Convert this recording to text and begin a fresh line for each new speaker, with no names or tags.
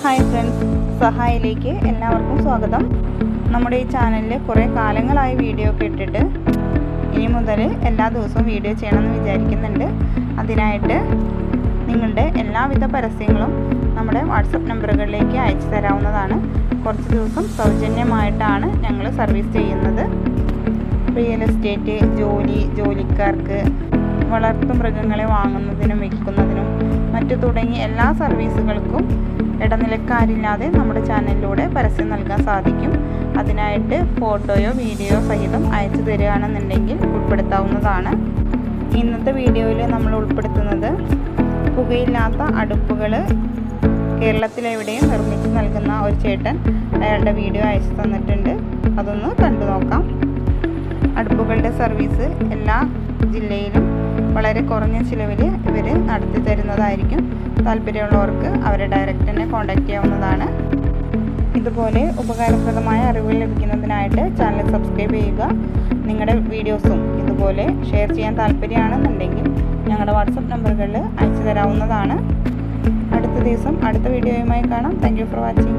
Hi friends, സഹായിലേക്ക് എല്ലാവർക്കും സ്വാഗതം. നമ്മുടെ ഈ ചാനലിൽ കുറേ കാലങ്ങളായി വീഡിയോ ഒക്കെ ഇട്ടിട്ട് ഇനി മുതൽ എല്ലാ ദിവസവും വീഡിയോ ചെയ്യണമെന്ന് വിചാരിക്കുന്നുണ്ട്. അതിനായിട്ട് നിങ്ങളുടെ എല്ലാവിധ പരസ്യങ്ങളും നമ്മുടെ വാട്സപ്പ് നമ്പറുകളിലേക്ക് അയച്ചു തരാവുന്നതാണ്. കുറച്ച് ദിവസം സൗജന്യമായിട്ടാണ് ഞങ്ങൾ സർവീസ് ചെയ്യുന്നത്. റിയൽ എസ്റ്റേറ്റ്, ജോലിക്കാർക്ക്, വളർത്തുമൃഗങ്ങളെ വാങ്ങുന്നതിനും വിൽക്കുന്നതിനും മറ്റു തുടങ്ങി എല്ലാ സർവീസുകൾക്കും ഇടനിലക്കാരില്ലാതെ നമ്മുടെ ചാനലിലൂടെ പരസ്യം നൽകാൻ സാധിക്കും. അതിനായിട്ട് ഫോട്ടോയോ വീഡിയോയോ സഹിതം അയച്ചു തരികയാണെന്നുണ്ടെങ്കിൽ ഉൾപ്പെടുത്താവുന്നതാണ്. ഇന്നത്തെ വീഡിയോയിൽ നമ്മൾ ഉൾപ്പെടുത്തുന്നത് പുകയില്ലാത്ത അടുപ്പുകൾ കേരളത്തിലെവിടെയും നിർമ്മിച്ച് നൽകുന്ന ഒരു ചേട്ടൻ അയാളുടെ വീഡിയോ അയച്ചു തന്നിട്ടുണ്ട്. അതൊന്ന് കണ്ടു നോക്കാം. അടുപ്പുകളുടെ സർവീസ് എല്ലാ ജില്ലയിലും വളരെ കുറഞ്ഞ ചിലവിൽ ഇവർ നടത്തി തരുന്നതായിരിക്കും. താല്പര്യമുള്ളവർക്ക് അവരെ ഡയറക്റ്റ് തന്നെ കോൺടാക്റ്റ് ചെയ്യാവുന്നതാണ്. ഇതുപോലെ ഉപകാരപ്രദമായ അറിവുകൾ ലഭിക്കുന്നതിനായിട്ട് ചാനൽ സബ്സ്ക്രൈബ് ചെയ്യുക. നിങ്ങളുടെ വീഡിയോസും ഇതുപോലെ ഷെയർ ചെയ്യാൻ താല്പര്യമാണെന്നുണ്ടെങ്കിൽ ഞങ്ങളുടെ വാട്സപ്പ് നമ്പറുകളിൽ അയച്ചു തരാവുന്നതാണ്. അടുത്ത ദിവസം അടുത്ത വീഡിയോയുമായി കാണാം. Thank you for watching.